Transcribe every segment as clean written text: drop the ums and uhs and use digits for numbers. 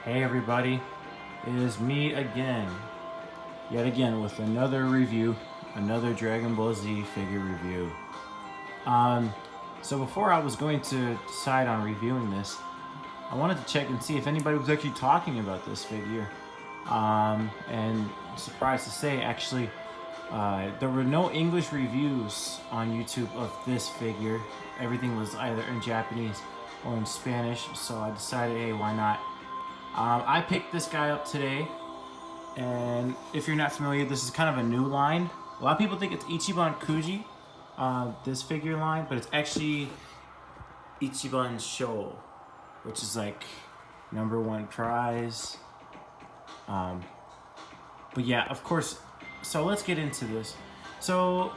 Hey everybody, it is me again, yet again with another review, another Dragon Ball Z figure review. So before I was going to decide on reviewing this, I wanted to check and see if anybody was actually talking about this figure. And surprised to say, actually, there were no English reviews on YouTube of this figure. Everything was either in Japanese or in Spanish, so I decided, hey, why not? I picked this guy up today, and if you're not familiar, this is kind of a new line. A lot of people think it's Ichibansho, this figure line, but it's actually Ichibansho, which is like #1 prize. But yeah, of course, so let's get into this. So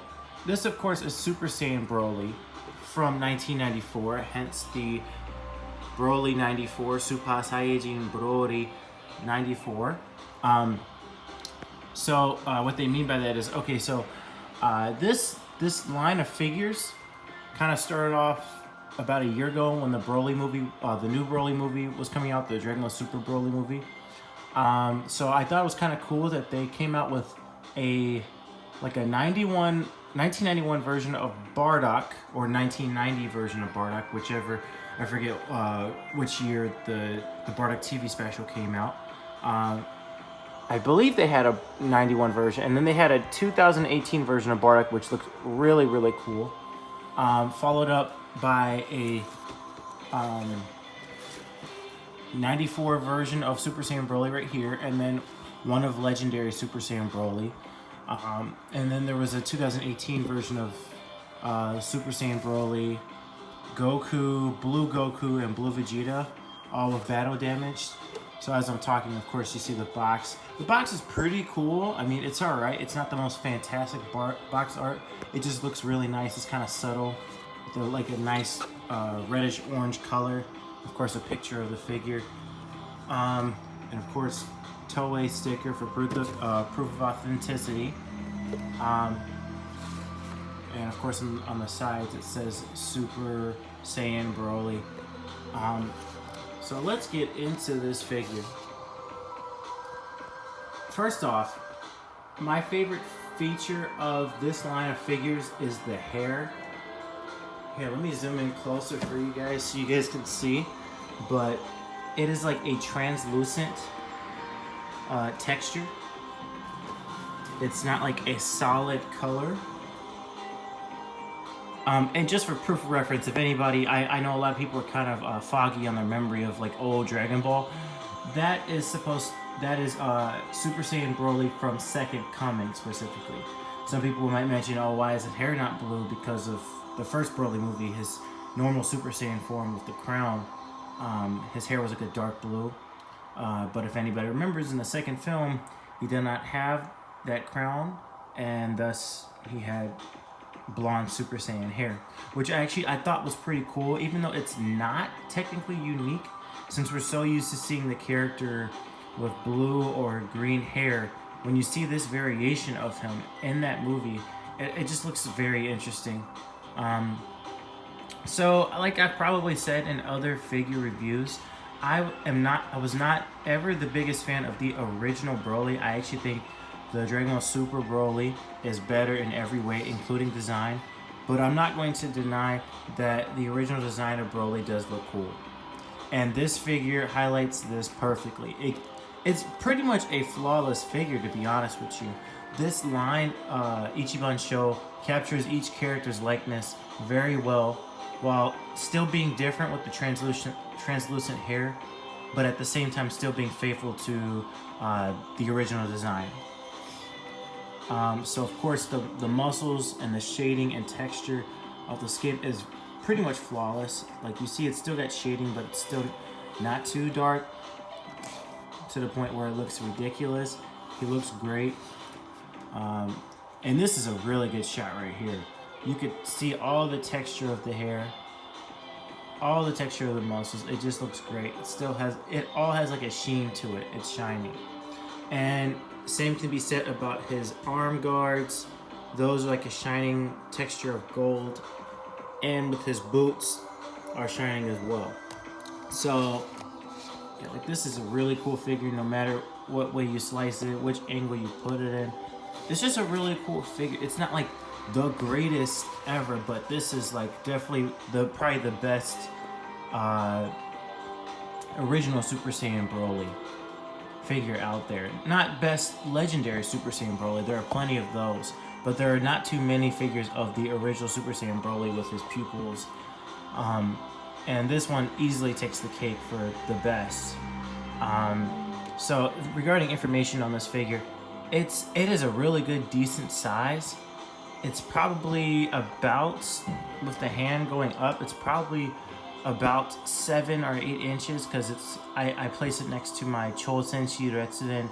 this, of course, is Super Saiyan Broly from 1994, hence the Broly 94, Super Saiyan Broly 94. What they mean by that is, okay, so this line of figures kind of started off about a year ago when the Broly movie, the new Broly movie was coming out, the Dragon Ball Super Broly movie. So I thought it was kind of cool that they came out with a 1991 version of Bardock, or 1990 version of Bardock, whichever, I forget which year the Bardock TV special came out. I believe they had a 91 version, and then they had a 2018 version of Bardock, which looked really, really cool. Followed up by a 94 version of Super Saiyan Broly right here, and then one of Legendary Super Saiyan Broly. And then there was a 2018 version of Super Saiyan Broly, Goku, Blue Goku, and Blue Vegeta, all with battle damage. So as I'm talking, of course, you see the box. The box is pretty cool. I mean, it's alright. It's not the most fantastic box art. It just looks really nice. It's kind of subtle, with like a nice reddish-orange color. Of course, a picture of the figure. And of course, Toei sticker for proof of authenticity. And of course, on the sides it says Super Saiyan Broly. So let's get into this figure. First off, my favorite feature of this line of figures is the hair. Here, let me zoom in closer for you guys so you guys can see. But it is like a translucent texture. It's not like a solid color. And just for proof of reference, if anybody, I know a lot of people are kind of foggy on their memory of like old Dragon Ball. That is Super Saiyan Broly from Second Coming specifically. Some people might mention, oh, why is his hair not blue? Because of the first Broly movie, his normal Super Saiyan form with the crown, his hair was like a dark blue. But if anybody remembers, in the second film, he did not have that crown, and thus he had blonde Super Saiyan hair, which I thought was pretty cool, even though it's not technically unique, since we're so used to seeing the character with blue or green hair. When you see this variation of him in that movie, it just looks very interesting. So like I've probably said in other figure reviews, I was not ever the biggest fan of the original Broly. I actually think the Dragon Ball Super Broly is better in every way, including design. But I'm not going to deny that the original design of Broly does look cool. And this figure highlights this perfectly. It's pretty much a flawless figure, to be honest with you. This line, Ichibansho, captures each character's likeness very well, while still being different with the translucent hair, but at the same time still being faithful to the original design. So of course the muscles and the shading and texture of the skin is pretty much flawless. Like you see, it's still got shading, but it's still not too dark to the point where it looks ridiculous. He looks great. And this is a really good shot right here. You could see all the texture of the hair, all the texture of the muscles. It just looks great. It all has like a sheen to it. It's shiny. And same can be said about his arm guards. Those are like a shining texture of gold. And with his boots are shining as well. So Yeah, like this is a really cool figure no matter what way you slice it, which angle you put it in. It's just a really cool figure. It's not like the greatest ever, but this is like definitely probably the best uh, original Super Saiyan Broly figure out there. Not best legendary Super Saiyan Broly. There are plenty of those, but there are not too many figures of the original Super Saiyan Broly with his pupils. And this one easily takes the cake for the best. So regarding information on this figure, it is a really good, decent size. It's probably about, with the hand going up, it's probably about 7 or 8 inches because I place it next to my Chosen Shiretsuren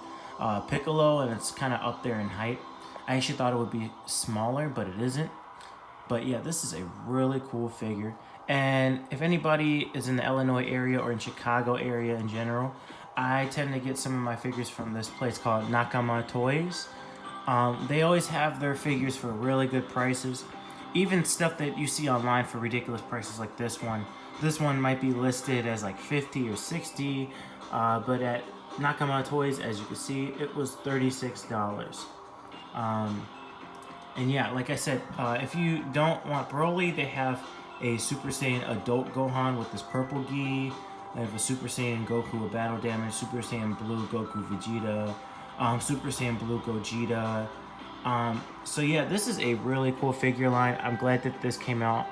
Piccolo, and it's kind of up there in height. I actually thought it would be smaller, but it isn't. But yeah, this is a really cool figure. And if anybody is in the Illinois area or in Chicago area in general, I tend to get some of my figures from this place called Nakama Toys. They always have their figures for really good prices. Even stuff that you see online for ridiculous prices like this one. This one might be listed as like 50 or 60, but at Nakama Toys, as you can see, it was $36. And yeah, like I said, if you don't want Broly, they have a Super Saiyan Adult Gohan with this purple gi. They have a Super Saiyan Goku with battle damage, Super Saiyan Blue Goku Vegeta, Super Saiyan Blue Gogeta. So yeah, this is a really cool figure line. I'm glad that this came out.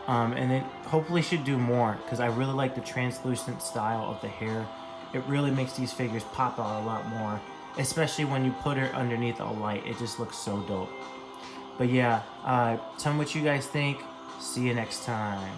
And it hopefully should do more because I really like the translucent style of the hair. It really makes these figures pop out a lot more, especially when you put her underneath a light. It just looks so dope. But yeah, tell me what you guys think. See you next time.